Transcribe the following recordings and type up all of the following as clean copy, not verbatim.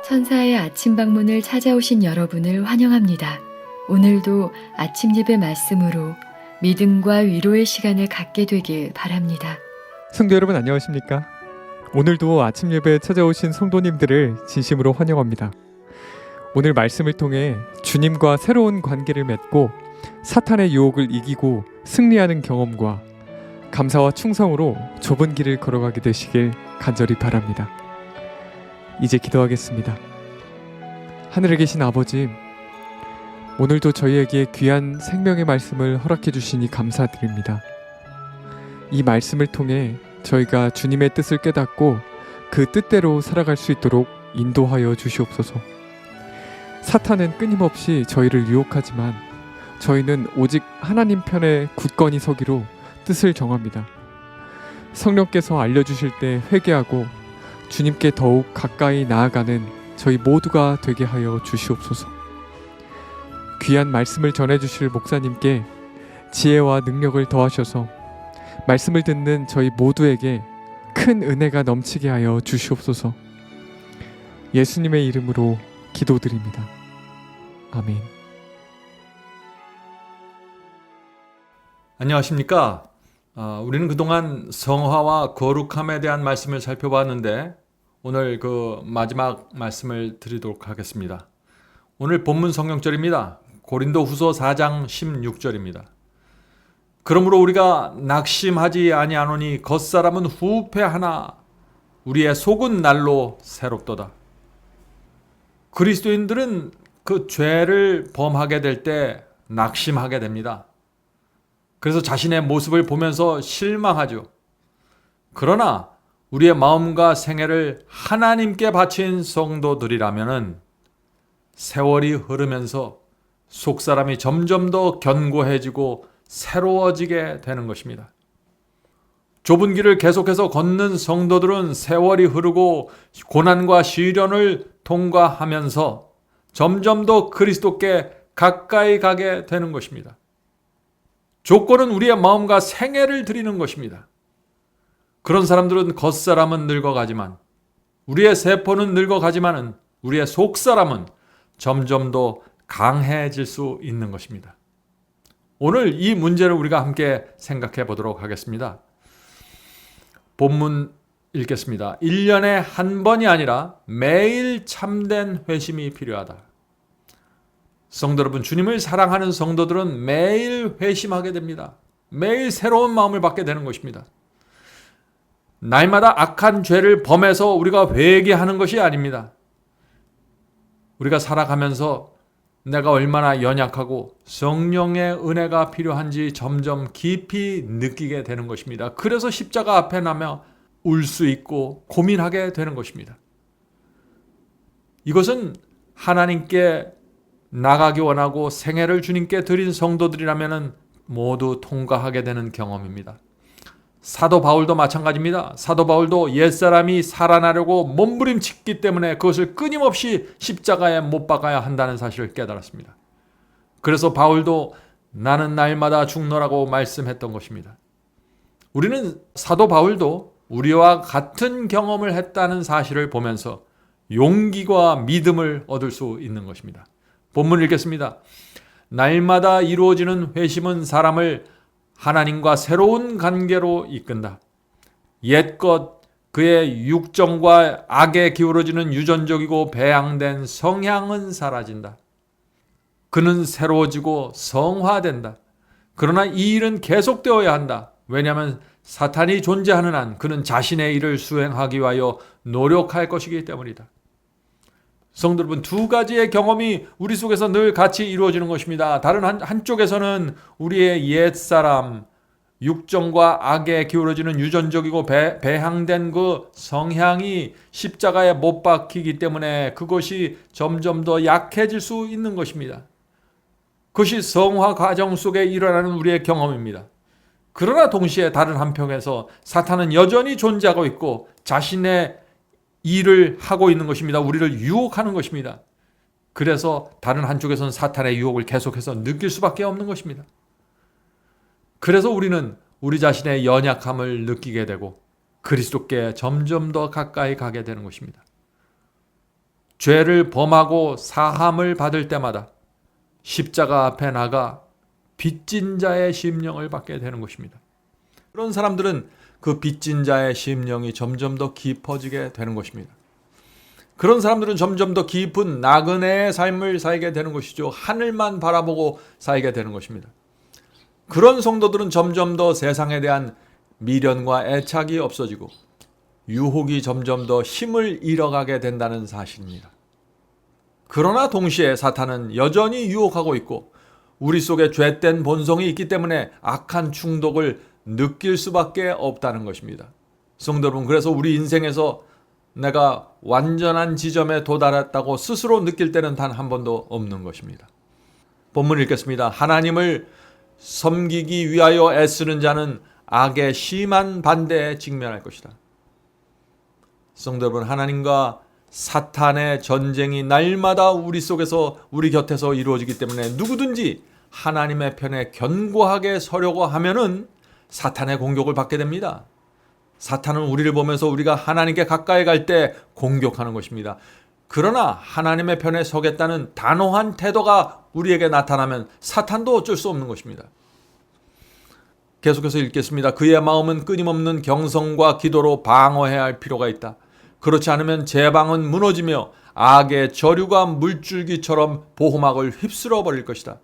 천사의 아침 방문을 찾아오신 여러분을 환영합니다. 오늘도 아침 예배 말씀으로 믿음과 위로의 시간을 갖게 되길 바랍니다. 성도 여러분 안녕하십니까? 오늘도 아침 예배에 찾아오신 성도님들을 진심으로 환영합니다. 오늘 말씀을 통해 주님과 새로운 관계를 맺고 사탄의 유혹을 이기고 승리하는 경험과 감사와 충성으로 좁은 길을 걸어가게 되시길 간절히 바랍니다. 이제 기도하겠습니다. 하늘에 계신 아버지, 오늘도 저희에게 귀한 생명의 말씀을 허락해 주시니 감사드립니다. 이 말씀을 통해 저희가 주님의 뜻을 깨닫고 그 뜻대로 살아갈 수 있도록 인도하여 주시옵소서. 사탄은 끊임없이 저희를 유혹하지만 저희는 오직 하나님 편에 굳건히 서기로 뜻을 정합니다. 성령께서 알려주실 때 회개하고 주님께 더욱 가까이 나아가는 저희 모두가 되게 하여 주시옵소서. 귀한 말씀을 전해주실 목사님께 지혜와 능력을 더하셔서 말씀을 듣는 저희 모두에게 큰 은혜가 넘치게 하여 주시옵소서. 예수님의 이름으로 기도드립니다. 아멘. 안녕하십니까? 우리는 그동안 성화와 거룩함에 대한 말씀을 살펴봤는데 오늘 그 마지막 말씀을 드리도록 하겠습니다. 오늘 본문 성경절입니다. 고린도후서 4장 16절입니다. 그러므로 우리가 낙심하지 아니하노니 겉사람은 후패하나 우리의 속은 날로 새롭도다. 그리스도인들은 그 죄를 범하게 될 때 낙심하게 됩니다. 그래서 자신의 모습을 보면서 실망하죠. 그러나 우리의 마음과 생애를 하나님께 바친 성도들이라면은 세월이 흐르면서 속사람이 점점 더 견고해지고 새로워지게 되는 것입니다. 좁은 길을 계속해서 걷는 성도들은 세월이 흐르고 고난과 시련을 통과하면서 점점 더 그리스도께 가까이 가게 되는 것입니다. 조건은 우리의 마음과 생애를 드리는 것입니다. 그런 사람들은 겉사람은 늙어가지만 우리의 세포는 늙어가지만은 우리의 속사람은 점점 더 강해질 수 있는 것입니다. 오늘 이 문제를 우리가 함께 생각해 보도록 하겠습니다. 본문 읽겠습니다. 1년에 한 번이 아니라 매일 참된 회심이 필요하다. 성도 여러분, 주님을 사랑하는 성도들은 매일 회심하게 됩니다. 매일 새로운 마음을 받게 되는 것입니다. 날마다 악한 죄를 범해서 우리가 회개하는 것이 아닙니다. 우리가 살아가면서 내가 얼마나 연약하고 성령의 은혜가 필요한지 점점 깊이 느끼게 되는 것입니다. 그래서 십자가 앞에 나며 울 수 있고 고민하게 되는 것입니다. 이것은 하나님께 나가기 원하고 생애를 주님께 드린 성도들이라면 모두 통과하게 되는 경험입니다. 사도 바울도 마찬가지입니다. 사도 바울도 옛사람이 살아나려고 몸부림치기 때문에 그것을 끊임없이 십자가에 못 박아야 한다는 사실을 깨달았습니다. 그래서 바울도 나는 날마다 죽노라고 말씀했던 것입니다. 우리는 사도 바울도 우리와 같은 경험을 했다는 사실을 보면서 용기와 믿음을 얻을 수 있는 것입니다. 본문 읽겠습니다. 날마다 이루어지는 회심은 사람을 하나님과 새로운 관계로 이끈다. 옛것 그의 육정과 악에 기울어지는 유전적이고 배양된 성향은 사라진다. 그는 새로워지고 성화된다. 그러나 이 일은 계속되어야 한다. 왜냐하면 사탄이 존재하는 한 그는 자신의 일을 수행하기 위하여 노력할 것이기 때문이다. 성도 여러분, 두 가지의 경험이 우리 속에서 늘 같이 이루어지는 것입니다. 다른 한쪽에서는 우리의 옛사람, 육정과 악에 기울어지는 유전적이고 배양된 그 성향이 십자가에 못 박히기 때문에 그것이 점점 더 약해질 수 있는 것입니다. 그것이 성화 과정 속에 일어나는 우리의 경험입니다. 그러나 동시에 다른 한편에서 사탄은 여전히 존재하고 있고 자신의 일을 하고 있는 것입니다. 우리를 유혹하는 것입니다. 그래서 다른 한쪽에서는 사탄의 유혹을 계속해서 느낄 수밖에 없는 것입니다. 그래서 우리는 우리 자신의 연약함을 느끼게 되고 그리스도께 점점 더 가까이 가게 되는 것입니다. 죄를 범하고 사함을 받을 때마다 십자가 앞에 나가 빚진 자의 심령을 받게 되는 것입니다. 그런 사람들은 그 빚진 자의 심령이 점점 더 깊어지게 되는 것입니다. 그런 사람들은 점점 더 깊은 나그네의 삶을 살게 되는 것이죠. 하늘만 바라보고 살게 되는 것입니다. 그런 성도들은 점점 더 세상에 대한 미련과 애착이 없어지고 유혹이 점점 더 힘을 잃어가게 된다는 사실입니다. 그러나 동시에 사탄은 여전히 유혹하고 있고 우리 속에 죄된 본성이 있기 때문에 악한 충동을 느낄 수밖에 없다는 것입니다. 성도 여러분, 그래서 우리 인생에서 내가 완전한 지점에 도달했다고 스스로 느낄 때는 단 한 번도 없는 것입니다. 본문 읽겠습니다. 하나님을 섬기기 위하여 애쓰는 자는 악의 심한 반대에 직면할 것이다. 성도 여러분, 하나님과 사탄의 전쟁이 날마다 우리 속에서 우리 곁에서 이루어지기 때문에 누구든지 하나님의 편에 견고하게 서려고 하면은 사탄의 공격을 받게 됩니다. 사탄은 우리를 보면서 우리가 하나님께 가까이 갈 때 공격하는 것입니다. 그러나 하나님의 편에 서겠다는 단호한 태도가 우리에게 나타나면 사탄도 어쩔 수 없는 것입니다. 계속해서 읽겠습니다. 그의 마음은 끊임없는 경성과 기도로 방어해야 할 필요가 있다. 그렇지 않으면 제방은 무너지며 악의 저류가 물줄기처럼 보호막을 휩쓸어 버릴 것이다.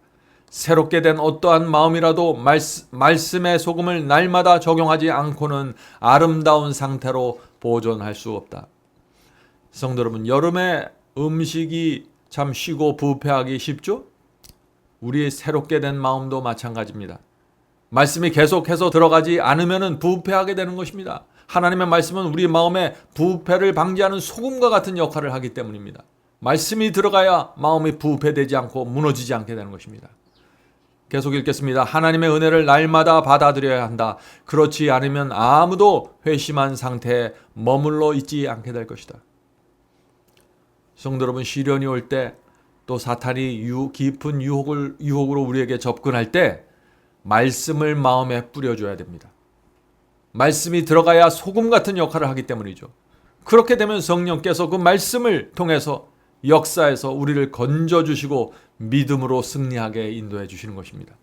새롭게 된 어떠한 마음이라도 말씀의 소금을 날마다 적용하지 않고는 아름다운 상태로 보존할 수 없다. 성도 여러분, 여름에 음식이 참 쉬고 부패하기 쉽죠? 우리의 새롭게 된 마음도 마찬가지입니다. 말씀이 계속해서 들어가지 않으면 부패하게 되는 것입니다. 하나님의 말씀은 우리 마음에 부패를 방지하는 소금과 같은 역할을 하기 때문입니다. 말씀이 들어가야 마음이 부패되지 않고 무너지지 않게 되는 것입니다. 계속 읽겠습니다. 하나님의 은혜를 날마다 받아들여야 한다. 그렇지 않으면 아무도 회심한 상태에 머물러 있지 않게 될 것이다. 성도 여러분, 시련이 올 때 또 사탄이 깊은 유혹으로 우리에게 접근할 때 말씀을 마음에 뿌려줘야 됩니다. 말씀이 들어가야 소금 같은 역할을 하기 때문이죠. 그렇게 되면 성령께서 그 말씀을 통해서 역사에서 우리를 건져주시고 믿음으로 승리하게 인도해 주시는 것입니다.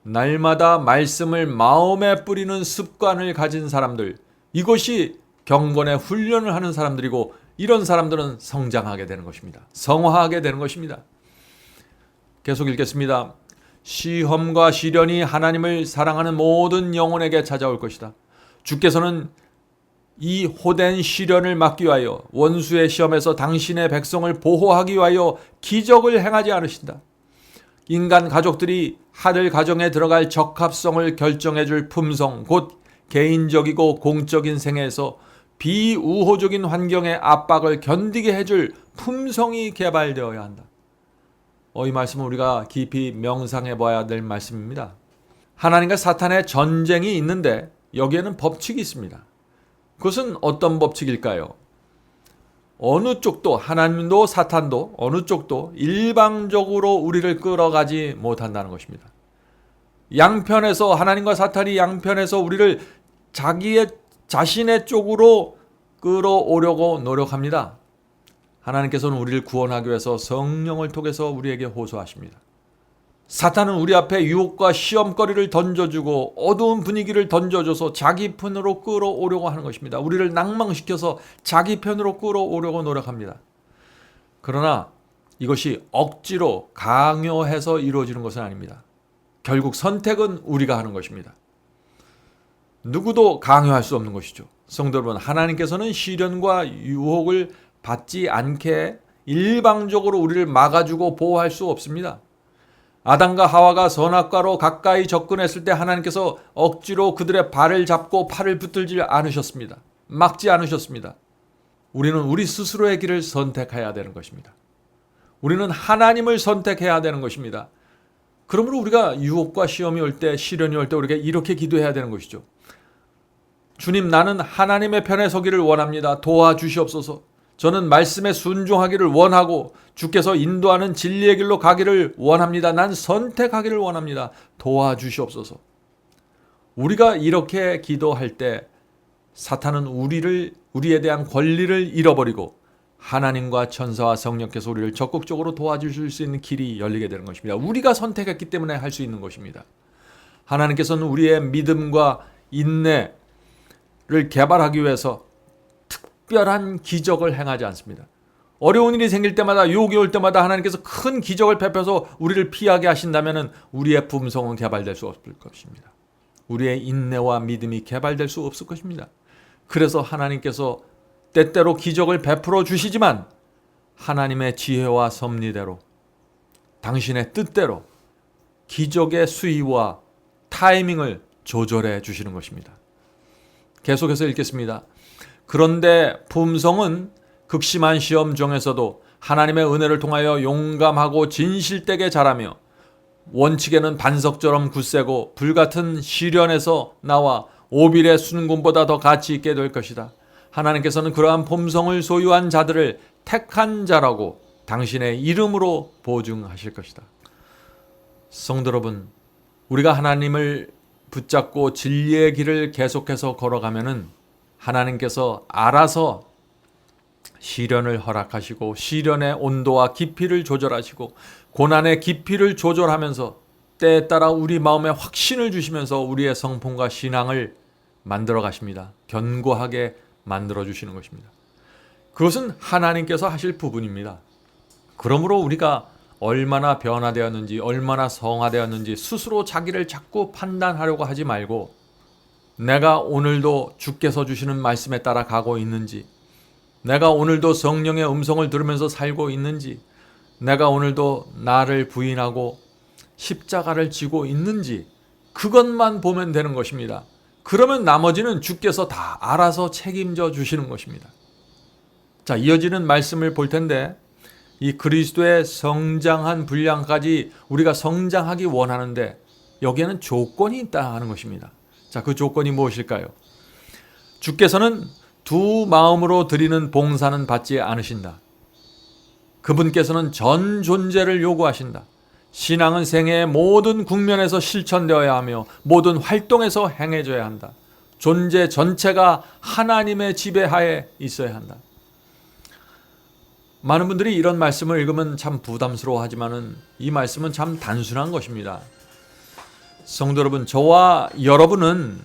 날마다 말씀을 마음에 뿌리는 습관을 가진 사람들, 이것이 경건의 훈련을 하는 사람들이고 이런 사람들은 성장하게 되는 것입니다. 성화하게 되는 것입니다. 계속 읽겠습니다. 시험과 시련이 하나님을 사랑하는 모든 영혼에게 찾아올 것이다. 주께서는 이 호된 시련을 막기 위하여 원수의 시험에서 당신의 백성을 보호하기 위하여 기적을 행하지 않으신다. 인간 가족들이 하늘 가정에 들어갈 적합성을 결정해 줄 품성, 곧 개인적이고 공적인 생애에서 비우호적인 환경의 압박을 견디게 해줄 품성이 개발되어야 한다. 이 말씀은 우리가 깊이 명상해 봐야 될 말씀입니다. 하나님과 사탄의 전쟁이 있는데 여기에는 법칙이 있습니다. 그것은 어떤 법칙일까요? 어느 쪽도, 하나님도 사탄도 어느 쪽도 일방적으로 우리를 끌어가지 못한다는 것입니다. 양편에서, 하나님과 사탄이 양편에서 우리를 자신의 쪽으로 끌어오려고 노력합니다. 하나님께서는 우리를 구원하기 위해서 성령을 통해서 우리에게 호소하십니다. 사탄은 우리 앞에 유혹과 시험거리를 던져주고 어두운 분위기를 던져줘서 자기 편으로 끌어오려고 하는 것입니다. 우리를 낭망시켜서 자기 편으로 끌어오려고 노력합니다. 그러나 이것이 억지로 강요해서 이루어지는 것은 아닙니다. 결국 선택은 우리가 하는 것입니다. 누구도 강요할 수 없는 것이죠. 성도 여러분, 하나님께서는 시련과 유혹을 받지 않게 일방적으로 우리를 막아주고 보호할 수 없습니다. 아담과 하와가 선악과로 가까이 접근했을 때 하나님께서 억지로 그들의 발을 잡고 팔을 붙들지 않으셨습니다. 막지 않으셨습니다. 우리는 우리 스스로의 길을 선택해야 되는 것입니다. 우리는 하나님을 선택해야 되는 것입니다. 그러므로 우리가 유혹과 시험이 올 때, 시련이 올 때 우리가 이렇게 기도해야 되는 것이죠. 주님, 나는 하나님의 편에 서기를 원합니다. 도와주시옵소서. 저는 말씀에 순종하기를 원하고 주께서 인도하는 진리의 길로 가기를 원합니다. 난 선택하기를 원합니다. 도와주시옵소서. 우리가 이렇게 기도할 때 사탄은 우리에 대한 권리를 잃어버리고 하나님과 천사와 성령께서 우리를 적극적으로 도와주실 수 있는 길이 열리게 되는 것입니다. 우리가 선택했기 때문에 할 수 있는 것입니다. 하나님께서는 우리의 믿음과 인내를 개발하기 위해서 특별한 기적을 행하지 않습니다. 어려운 일이 생길 때마다, 유혹이 올 때마다 하나님께서 큰 기적을 베풀어서 우리를 피하게 하신다면 우리의 품성은 개발될 수 없을 것입니다. 우리의 인내와 믿음이 개발될 수 없을 것입니다. 그래서 하나님께서 때때로 기적을 베풀어 주시지만 하나님의 지혜와 섭리대로, 당신의 뜻대로 기적의 수위와 타이밍을 조절해 주시는 것입니다. 계속해서 읽겠습니다. 그런데 품성은 극심한 시험 중에서도 하나님의 은혜를 통하여 용감하고 진실되게 자라며 원칙에는 반석처럼 굳세고 불같은 시련에서 나와 오빌의 순금보다 더 가치 있게 될 것이다. 하나님께서는 그러한 품성을 소유한 자들을 택한 자라고 당신의 이름으로 보증하실 것이다. 성도 여러분, 우리가 하나님을 붙잡고 진리의 길을 계속해서 걸어가면은 하나님께서 알아서 시련을 허락하시고 시련의 온도와 깊이를 조절하시고 고난의 깊이를 조절하면서 때에 따라 우리 마음에 확신을 주시면서 우리의 성품과 신앙을 만들어 가십니다. 견고하게 만들어 주시는 것입니다. 그것은 하나님께서 하실 부분입니다. 그러므로 우리가 얼마나 변화되었는지, 얼마나 성화되었는지 스스로 자기를 자꾸 판단하려고 하지 말고 내가 오늘도 주께서 주시는 말씀에 따라 가고 있는지, 내가 오늘도 성령의 음성을 들으면서 살고 있는지, 내가 오늘도 나를 부인하고 십자가를 지고 있는지, 그것만 보면 되는 것입니다. 그러면 나머지는 주께서 다 알아서 책임져 주시는 것입니다. 자, 이어지는 말씀을 볼 텐데, 이 그리스도의 성장한 분량까지 우리가 성장하기 원하는데 여기에는 조건이 있다 하는 것입니다. 자, 그 조건이 무엇일까요? 주께서는 두 마음으로 드리는 봉사는 받지 않으신다. 그분께서는 전 존재를 요구하신다. 신앙은 생애의 모든 국면에서 실천되어야 하며 모든 활동에서 행해져야 한다. 존재 전체가 하나님의 지배하에 있어야 한다. 많은 분들이 이런 말씀을 읽으면 참 부담스러워하지만은 이 말씀은 참 단순한 것입니다. 성도 여러분, 저와 여러분은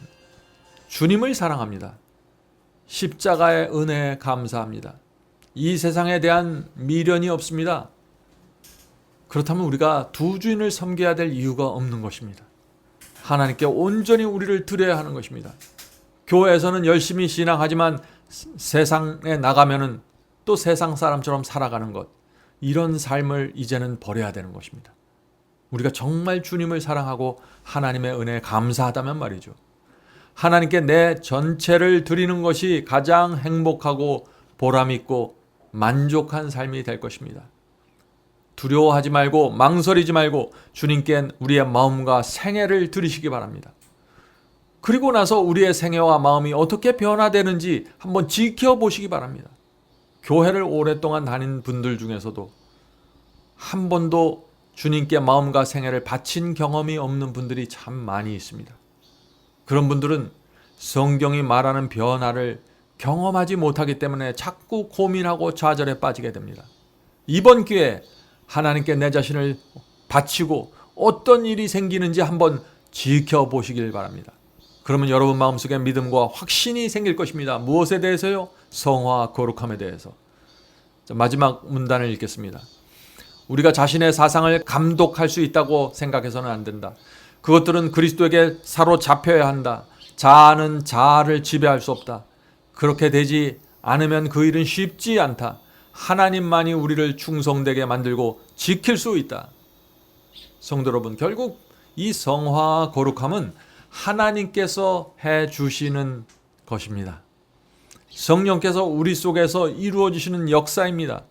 주님을 사랑합니다. 십자가의 은혜에 감사합니다. 이 세상에 대한 미련이 없습니다. 그렇다면 우리가 두 주인을 섬겨야 될 이유가 없는 것입니다. 하나님께 온전히 우리를 드려야 하는 것입니다. 교회에서는 열심히 신앙하지만 세상에 나가면은 또 세상 사람처럼 살아가는 것, 이런 삶을 이제는 버려야 되는 것입니다. 우리가 정말 주님을 사랑하고 하나님의 은혜에 감사하다면 말이죠. 하나님께 내 전체를 드리는 것이 가장 행복하고 보람있고 만족한 삶이 될 것입니다. 두려워하지 말고 망설이지 말고 주님께 우리의 마음과 생애를 드리시기 바랍니다. 그리고 나서 우리의 생애와 마음이 어떻게 변화되는지 한번 지켜보시기 바랍니다. 교회를 오랫동안 다닌 분들 중에서도 한 번도 주님께 마음과 생애를 바친 경험이 없는 분들이 참 많이 있습니다. 그런 분들은 성경이 말하는 변화를 경험하지 못하기 때문에 자꾸 고민하고 좌절에 빠지게 됩니다. 이번 기회에 하나님께 내 자신을 바치고 어떤 일이 생기는지 한번 지켜보시길 바랍니다. 그러면 여러분 마음속에 믿음과 확신이 생길 것입니다. 무엇에 대해서요? 성화와 거룩함에 대해서. 자, 마지막 문단을 읽겠습니다. 우리가 자신의 사상을 감독할 수 있다고 생각해서는 안 된다. 그것들은 그리스도에게 사로잡혀야 한다. 자아는 자아를 지배할 수 없다. 그렇게 되지 않으면 그 일은 쉽지 않다. 하나님만이 우리를 충성되게 만들고 지킬 수 있다. 성도 여러분, 결국 이 성화와 거룩함은 하나님께서 해주시는 것입니다. 성령께서 우리 속에서 이루어지시는 역사입니다.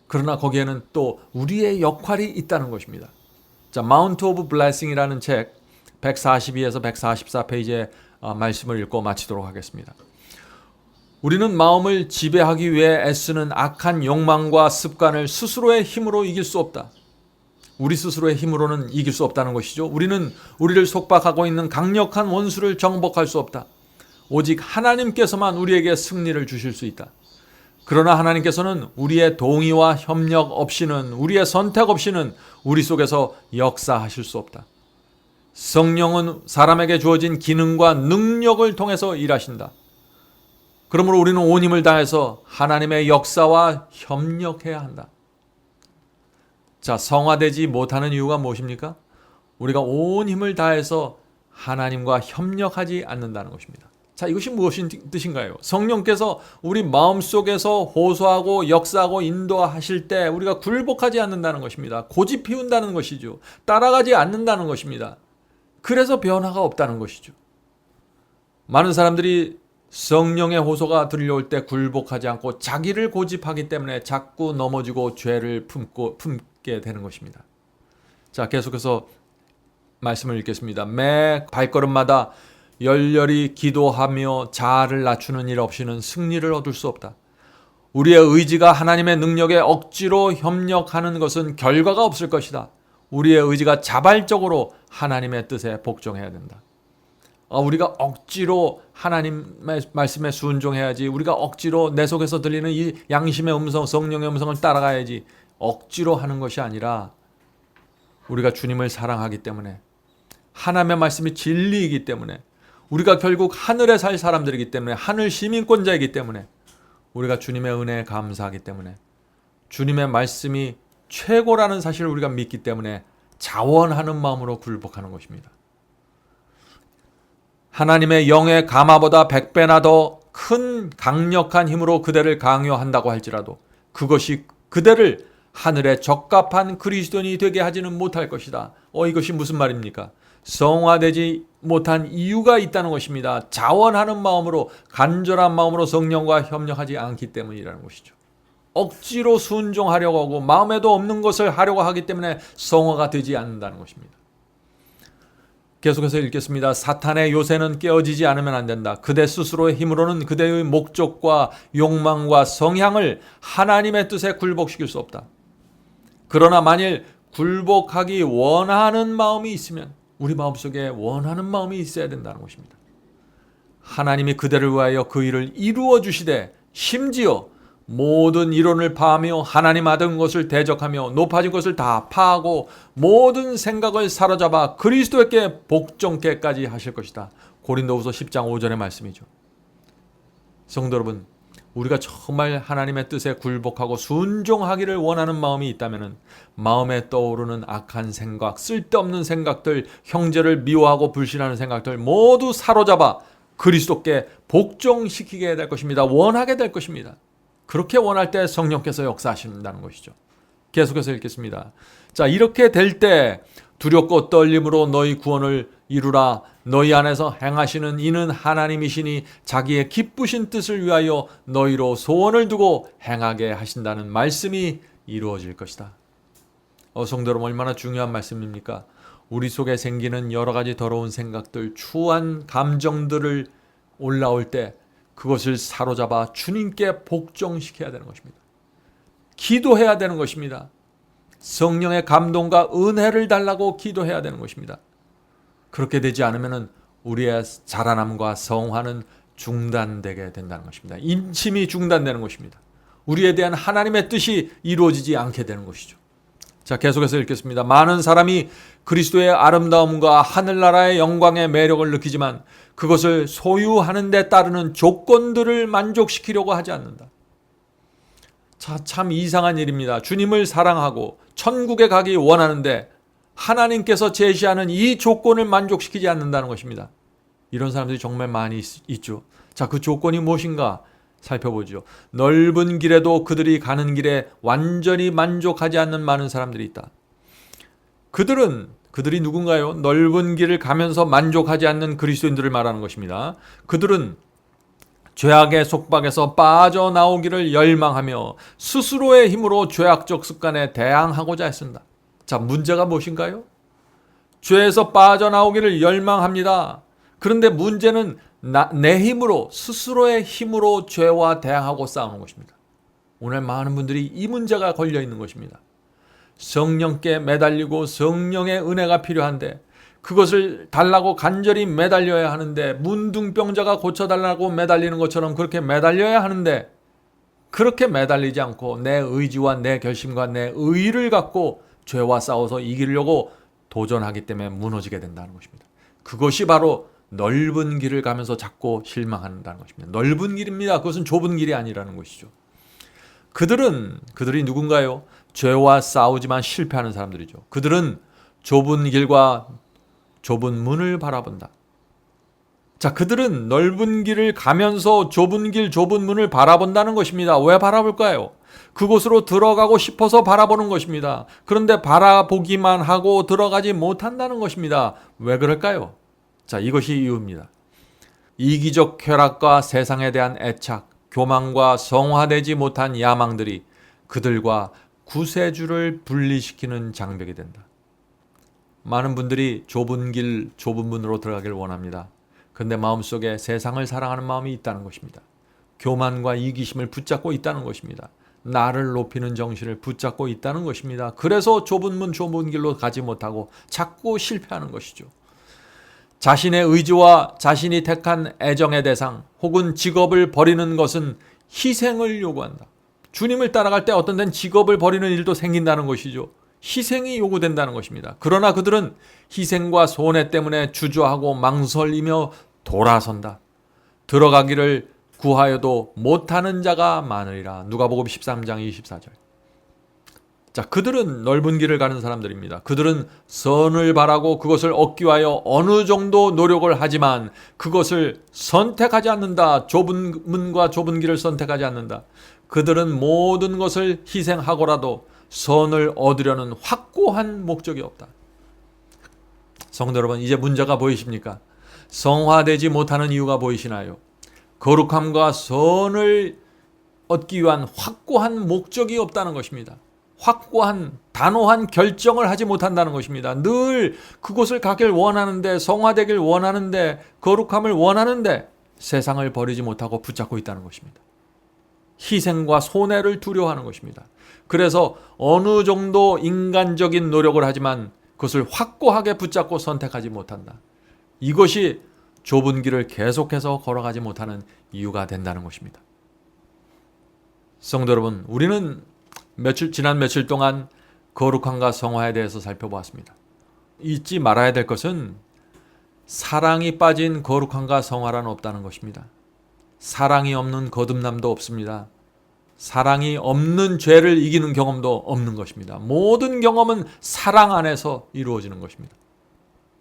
그러나 거기에는 또 우리의 역할이 있다는 것입니다. 자, 마운트 오브 블레싱이라는 책 142에서 144페이지의 말씀을 읽고 마치도록 하겠습니다. 우리는 마음을 지배하기 위해 애쓰는 악한 욕망과 습관을 스스로의 힘으로 이길 수 없다. 우리 스스로의 힘으로는 이길 수 없다는 것이죠. 우리는 우리를 속박하고 있는 강력한 원수를 정복할 수 없다. 오직 하나님께서만 우리에게 승리를 주실 수 있다. 그러나 하나님께서는 우리의 동의와 협력 없이는, 우리의 선택 없이는 우리 속에서 역사하실 수 없다. 성령은 사람에게 주어진 기능과 능력을 통해서 일하신다. 그러므로 우리는 온 힘을 다해서 하나님의 역사와 협력해야 한다. 자, 성화되지 못하는 이유가 무엇입니까? 우리가 온 힘을 다해서 하나님과 협력하지 않는다는 것입니다. 자, 이것이 무엇인 뜻인가요? 성령께서 우리 마음속에서 호소하고 역사하고 인도하실 때 우리가 굴복하지 않는다는 것입니다. 고집 피운다는 것이죠. 따라가지 않는다는 것입니다. 그래서 변화가 없다는 것이죠. 많은 사람들이 성령의 호소가 들려올 때 굴복하지 않고 자기를 고집하기 때문에 자꾸 넘어지고 죄를 품게 되는 것입니다. 자, 계속해서 말씀을 읽겠습니다. 매 발걸음마다 열렬히 기도하며 자아를 낮추는 일 없이는 승리를 얻을 수 없다. 우리의 의지가 하나님의 능력에 억지로 협력하는 것은 결과가 없을 것이다. 우리의 의지가 자발적으로 하나님의 뜻에 복종해야 된다. 우리가 억지로 하나님의 말씀에 순종해야지, 우리가 억지로 내 속에서 들리는 이 양심의 음성, 성령의 음성을 따라가야지, 억지로 하는 것이 아니라 우리가 주님을 사랑하기 때문에, 하나님의 말씀이 진리이기 때문에, 우리가 결국 하늘에 살 사람들이기 때문에, 하늘 시민권자이기 때문에, 우리가 주님의 은혜에 감사하기 때문에, 주님의 말씀이 최고라는 사실을 우리가 믿기 때문에 자원하는 마음으로 굴복하는 것입니다. 하나님의 영의 감화보다 100배나 더 큰 강력한 힘으로 그대를 강요한다고 할지라도 그것이 그대를 하늘에 적합한 그리스도인이 되게 하지는 못할 것이다. 이것이 무슨 말입니까? 성화되지 못한 이유가 있다는 것입니다. 자원하는 마음으로, 간절한 마음으로 성령과 협력하지 않기 때문이라는 것이죠. 억지로 순종하려고 하고 마음에도 없는 것을 하려고 하기 때문에 성화가 되지 않는다는 것입니다. 계속해서 읽겠습니다. 사탄의 요새는 깨어지지 않으면 안 된다. 그대 스스로의 힘으로는 그대의 목적과 욕망과 성향을 하나님의 뜻에 굴복시킬 수 없다. 그러나 만일 굴복하기 원하는 마음이 있으면, 우리 마음속에 원하는 마음이 있어야 된다는 것입니다. 하나님이 그대를 위하여 그 일을 이루어 주시되, 심지어 모든 이론을 파하며 하나님 아든 것을 대적하며 높아진 것을 다 파하고 모든 생각을 사로잡아 그리스도께 복종케까지 하실 것이다. 고린도후서 10장 5절의 말씀이죠. 성도 여러분, 우리가 정말 하나님의 뜻에 굴복하고 순종하기를 원하는 마음이 있다면 마음에 떠오르는 악한 생각, 쓸데없는 생각들, 형제를 미워하고 불신하는 생각들 모두 사로잡아 그리스도께 복종시키게 될 것입니다. 원하게 될 것입니다. 그렇게 원할 때 성령께서 역사하신다는 것이죠. 계속해서 읽겠습니다. 자, 이렇게 될 때 두렵고 떨림으로 너희 구원을 이루라. 너희 안에서 행하시는 이는 하나님이시니 자기의 기쁘신 뜻을 위하여 너희로 소원을 두고 행하게 하신다는 말씀이 이루어질 것이다. 성도 여러분, 얼마나 중요한 말씀입니까? 우리 속에 생기는 여러 가지 더러운 생각들, 추한 감정들을 올라올 때 그것을 사로잡아 주님께 복종시켜야 되는 것입니다. 기도해야 되는 것입니다. 성령의 감동과 은혜를 달라고 기도해야 되는 것입니다. 그렇게 되지 않으면 우리의 자라남과 성화는 중단되게 된다는 것입니다. 인침이 중단되는 것입니다. 우리에 대한 하나님의 뜻이 이루어지지 않게 되는 것이죠. 자, 계속해서 읽겠습니다. 많은 사람이 그리스도의 아름다움과 하늘나라의 영광의 매력을 느끼지만 그것을 소유하는 데 따르는 조건들을 만족시키려고 하지 않는다. 자, 참 이상한 일입니다. 주님을 사랑하고 천국에 가기 원하는데 하나님께서 제시하는 이 조건을 만족시키지 않는다는 것입니다. 이런 사람들이 정말 많이 있죠. 자, 그 조건이 무엇인가 살펴보죠. 넓은 길에도 그들이 가는 길에 완전히 만족하지 않는 많은 사람들이 있다. 그들이 누군가요? 넓은 길을 가면서 만족하지 않는 그리스도인들을 말하는 것입니다. 그들은 죄악의 속박에서 빠져나오기를 열망하며 스스로의 힘으로 죄악적 습관에 대항하고자 했습니다. 자, 문제가 무엇인가요? 죄에서 빠져나오기를 열망합니다. 그런데 문제는 내 힘으로, 스스로의 힘으로 죄와 대항하고 싸우는 것입니다. 오늘 많은 분들이 이 문제가 걸려 있는 것입니다. 성령께 매달리고 성령의 은혜가 필요한데 그것을 달라고 간절히 매달려야 하는데, 문둥병자가 고쳐달라고 매달리는 것처럼 그렇게 매달려야 하는데 그렇게 매달리지 않고 내 의지와 내 결심과 내 의의를 갖고 죄와 싸워서 이기려고 도전하기 때문에 무너지게 된다는 것입니다. 그것이 바로 넓은 길을 가면서 자꾸 실망한다는 것입니다. 넓은 길입니다. 그것은 좁은 길이 아니라는 것이죠. 그들이 누군가요? 죄와 싸우지만 실패하는 사람들이죠. 그들은 좁은 길과 좁은 문을 바라본다. 자, 그들은 넓은 길을 가면서 좁은 길, 좁은 문을 바라본다는 것입니다. 왜 바라볼까요? 그곳으로 들어가고 싶어서 바라보는 것입니다. 그런데 바라보기만 하고 들어가지 못한다는 것입니다. 왜 그럴까요? 자, 이것이 이유입니다. 이기적 쾌락과 세상에 대한 애착, 교만과 성화되지 못한 야망들이 그들과 구세주를 분리시키는 장벽이 된다. 많은 분들이 좁은 길, 좁은 문으로 들어가길 원합니다. 근데 마음속에 세상을 사랑하는 마음이 있다는 것입니다. 교만과 이기심을 붙잡고 있다는 것입니다. 나를 높이는 정신을 붙잡고 있다는 것입니다. 그래서 좁은 문, 좁은 길로 가지 못하고 자꾸 실패하는 것이죠. 자신의 의지와 자신이 택한 애정의 대상 혹은 직업을 버리는 것은 희생을 요구한다. 주님을 따라갈 때 어떤 데는 직업을 버리는 일도 생긴다는 것이죠. 희생이 요구된다는 것입니다. 그러나 그들은 희생과 손해 때문에 주저하고 망설이며 돌아선다. 들어가기를 구하여도 못하는 자가 많으리라. 누가복음 13장 24절. 자, 그들은 넓은 길을 가는 사람들입니다. 그들은 선을 바라고 그것을 얻기 위하여 어느 정도 노력을 하지만 그것을 선택하지 않는다. 좁은 문과 좁은 길을 선택하지 않는다. 그들은 모든 것을 희생하고라도 선을 얻으려는 확고한 목적이 없다. 성도 여러분, 이제 문제가 보이십니까? 성화되지 못하는 이유가 보이시나요? 거룩함과 선을 얻기 위한 확고한 목적이 없다는 것입니다. 확고한 단호한 결정을 하지 못한다는 것입니다. 늘 그곳을 가길 원하는데, 성화되길 원하는데, 거룩함을 원하는데 세상을 버리지 못하고 붙잡고 있다는 것입니다. 희생과 손해를 두려워하는 것입니다. 그래서 어느 정도 인간적인 노력을 하지만 그것을 확고하게 붙잡고 선택하지 못한다. 이것이 좁은 길을 계속해서 걸어가지 못하는 이유가 된다는 것입니다. 성도 여러분, 우리는 지난 며칠 동안 거룩함과 성화에 대해서 살펴보았습니다. 잊지 말아야 될 것은 사랑이 빠진 거룩함과 성화란 없다는 것입니다. 사랑이 없는 거듭남도 없습니다. 사랑이 없는 죄를 이기는 경험도 없는 것입니다. 모든 경험은 사랑 안에서 이루어지는 것입니다.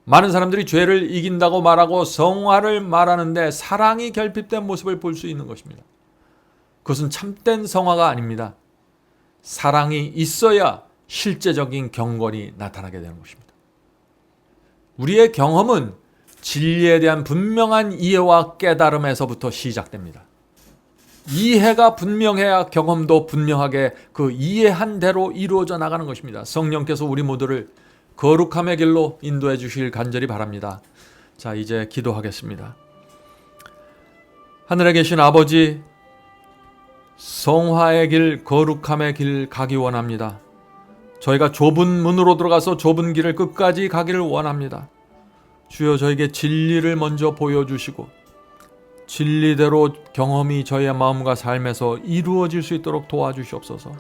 많은 사람들이 죄를 이긴다고 말하고 성화를 말하는데 사랑이 결핍된 모습을 볼 수 있는 것입니다. 그것은 참된 성화가 아닙니다. 사랑이 있어야 실제적인 경건이 나타나게 되는 것입니다. 우리의 경험은 진리에 대한 분명한 이해와 깨달음에서부터 시작됩니다. 이해가 분명해야 경험도 분명하게 그 이해한 대로 이루어져 나가는 것입니다. 성령께서 우리 모두를 거룩함의 길로 인도해 주시길 간절히 바랍니다. 자, 이제 기도하겠습니다. 하늘에 계신 아버지, 성화의 길, 거룩함의 길 가기 원합니다. 저희가 좁은 문으로 들어가서 좁은 길을 끝까지 가기를 원합니다. 주여, 저에게 진리를 먼저 보여주시고 진리대로 경험이 저희의 마음과 삶에서 이루어질 수 있도록 도와주시옵소서.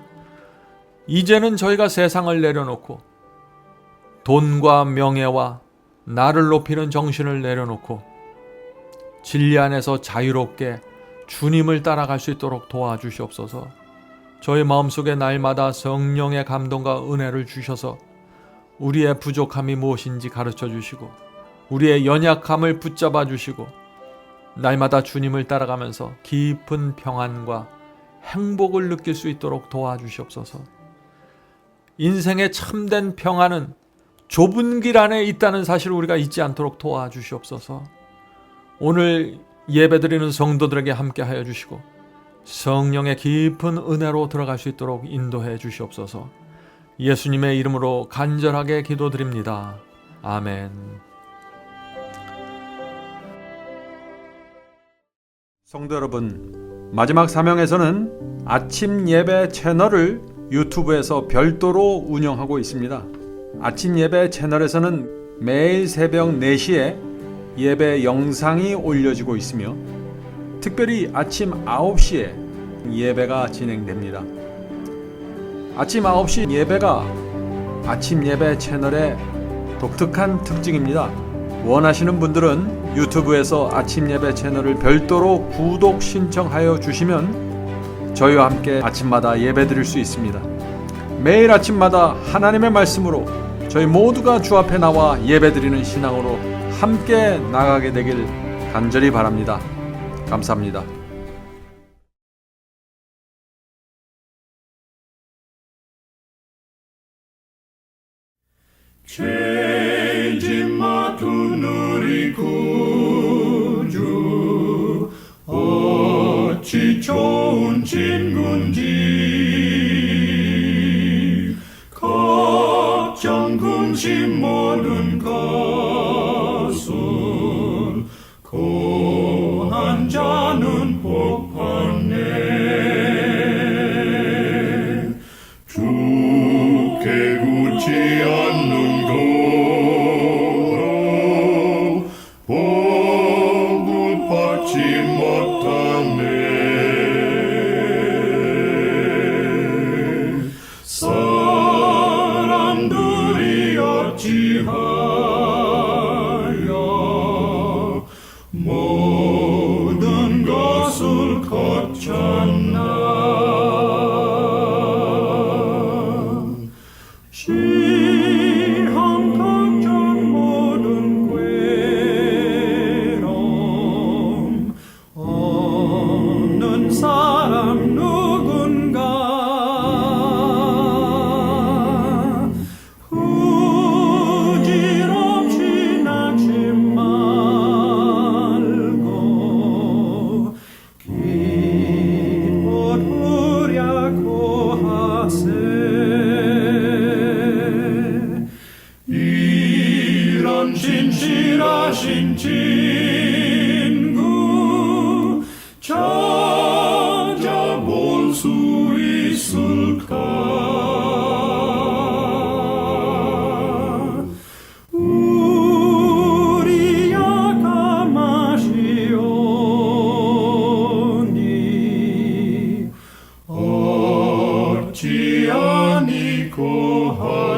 이제는 저희가 세상을 내려놓고 돈과 명예와 나를 높이는 정신을 내려놓고 진리 안에서 자유롭게 주님을 따라갈 수 있도록 도와주시옵소서. 저희 마음속에 날마다 성령의 감동과 은혜를 주셔서 우리의 부족함이 무엇인지 가르쳐 주시고 우리의 연약함을 붙잡아 주시고 날마다 주님을 따라가면서 깊은 평안과 행복을 느낄 수 있도록 도와주시옵소서. 인생의 참된 평안은 좁은 길 안에 있다는 사실을 우리가 잊지 않도록 도와주시옵소서. 오늘 예배드리는 성도들에게 함께하여 주시고 성령의 깊은 은혜로 들어갈 수 있도록 인도해 주시옵소서. 예수님의 이름으로 간절하게 기도드립니다. 아멘. 성도 여러분, 마지막 사명에서는 아침 예배 채널을 유튜브에서 별도로 운영하고 있습니다. 아침 예배 채널에서는 매일 새벽 4시에 예배 영상이 올려지고 있으며 특별히 아침 9시에 예배가 진행됩니다. 아침 9시 예배가 아침 예배 채널의 독특한 특징입니다. 원하시는 분들은 유튜브에서 아침 예배 채널을 별도로 구독 신청하여 주시면 저희와 함께 아침마다 예배 드릴 수 있습니다. 매일 아침마다 하나님의 말씀으로 저희 모두가 주 앞에 나와 예배 드리는 신앙으로 함께 나가게 되길 간절히 바랍니다. 감사합니다. 죄짐 맡은 우리 구주 어찌 좋은 친구인지 걱정 근심 모든 것을 고한 자는 복 받네. 주께 굳지 않는 도로 복을 받지 못하네. 사람들이 어찌하여 모든 것을 거쳤나. 시험 걱정 모든 괴로움 없는 사람 누군가. 후질없이 낙심 말고 기도하려고 하세. 이런 진실하신 친구 찾아볼 수 있을까? 우리 약함하시오니 어찌하니 고하